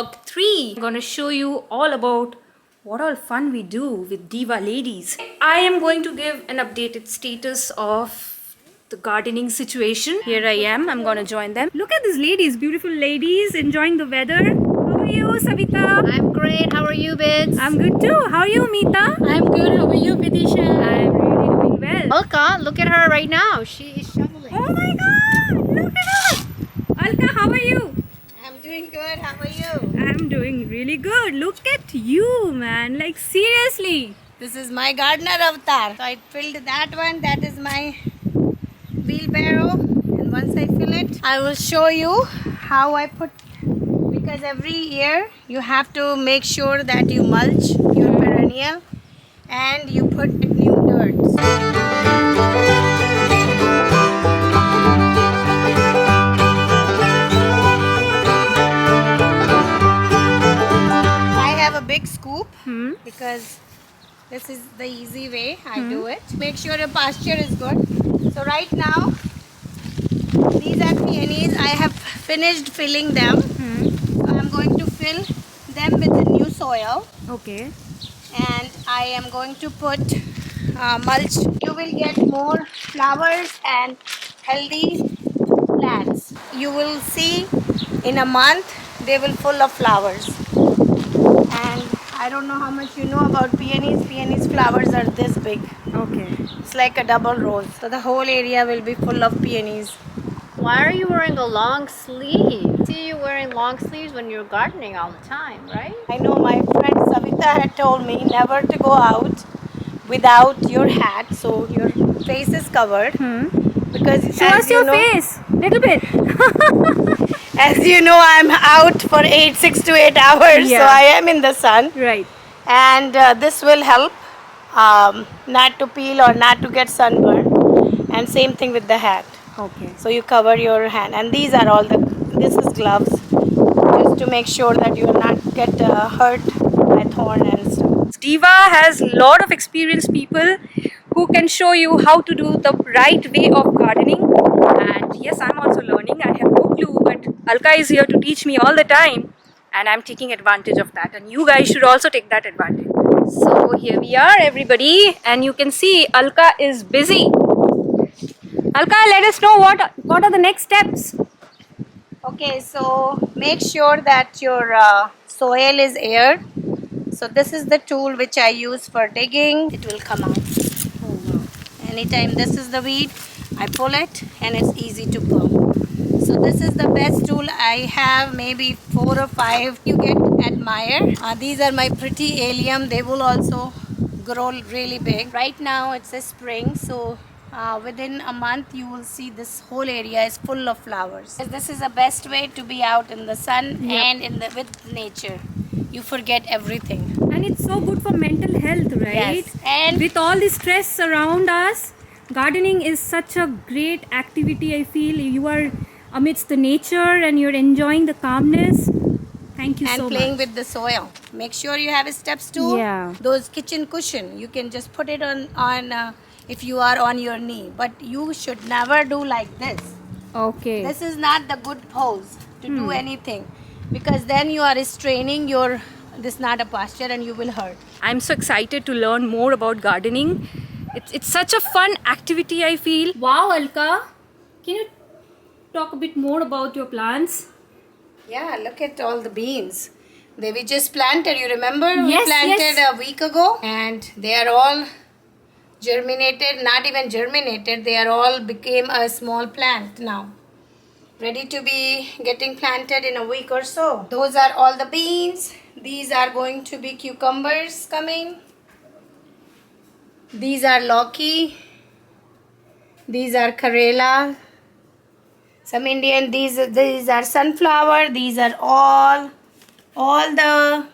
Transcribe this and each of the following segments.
vlog 3. I'm gonna show you all about what all fun we do with DIWA ladies. I am going to give an updated status of the gardening situation. Here I am. I'm gonna join them. Look at these ladies, beautiful ladies, enjoying the weather. How are you, Savita? I'm great. How are you, Bids? I'm good too. How are you, Meeta? I'm good. How are you, Bidisha? I'm really doing well. Alka, look at her right now. She is shoveling. Oh my God! Look at her. Alka, how are you? I'm doing good. How are you? I'm doing really good. Look at you, man. Like seriously. This is my gardener avatar. So I filled that one. That is my wheelbarrow. And once I fill it, I will show you how I put. Because every year you have to make sure that you mulch your perennial and you put new dirt. I have a big scoop because this is the easy way I do it. Make sure your pasture is good. So right now, these are peonies. I have finished filling them. So I'm going to fill them with the new soil. Okay. And I am going to put mulch. You will get more flowers and healthy plants. You will see in a month they will full of flowers. And I don't know how much you know about peonies. Peonies flowers are this big. Okay. It's like a double rose. So the whole area will be full of peonies. Why are you wearing a long sleeve? See you wearing long sleeves when you're gardening all the time, right? I know my friend Savita had told me never to go out without your hat, so your face is covered. Because Show us your face, little bit. as you know, I'm out for 6 to 8 hours, so Yeah. I am in the sun. Right. And this will help not to peel or not to get sunburn. And same thing with the hat. Okay. So you cover your hand, and these are all this is gloves, just to make sure that you will not get hurt by thorn and stuff. DIWA has a lot of experienced people who can show you how to do the right way of gardening. And yes, I'm also learning. I have no clue, but Alka is here to teach me all the time, and I'm taking advantage of that. And you guys should also take that advantage. So here we are, everybody, and you can see Alka is busy. Alka, let us know what are the next steps. Okay, so make sure that your soil is aired. So this is the tool which I use for digging. It will come out. Oh, wow. Anytime this is the weed, I pull it and it's easy to pull. So this is the best tool I have, maybe 4 or 5 you get admire. These are my pretty allium. They will also grow really big. Right now it's a spring, so within a month you will see this whole area is full of flowers. This is the best way to be out in the sun and with nature. You forget everything. And it's so good for mental health, right? Yes. And with all the stress around us, gardening is such a great activity. I feel you are amidst the nature and you're enjoying the calmness. Thank you so much. And playing with the soil. Make sure you have a steps tool. Yeah. Those kitchen cushion, you can just put it on if you are on your knee. But you should never do like this. Okay. This is not the good pose to do anything. Because then you are straining this not a posture and you will hurt. I'm so excited to learn more about gardening. It's such a fun activity, I feel. Wow, Alka. Can you talk a bit more about your plants? Yeah, look at all the beans. We just planted, you remember? Yes, we planted yes. a week ago and they are all germinated, not even germinated. They are all became a small plant now. Ready to be getting planted in a week or so. Those are all the beans. These are going to be cucumbers coming. These are lauki. These are karela. Some Indian, these are sunflower. These are all the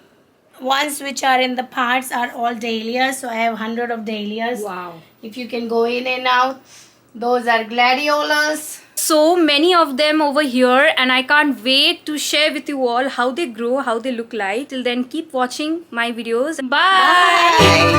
ones which are in the parts are all dahlias. So I have 100 of dahlias. Wow. If you can go in and out. Those are gladiolas. So many of them over here, and I can't wait to share with you all how they grow, how they look like. Till then, keep watching my videos. Bye. Bye.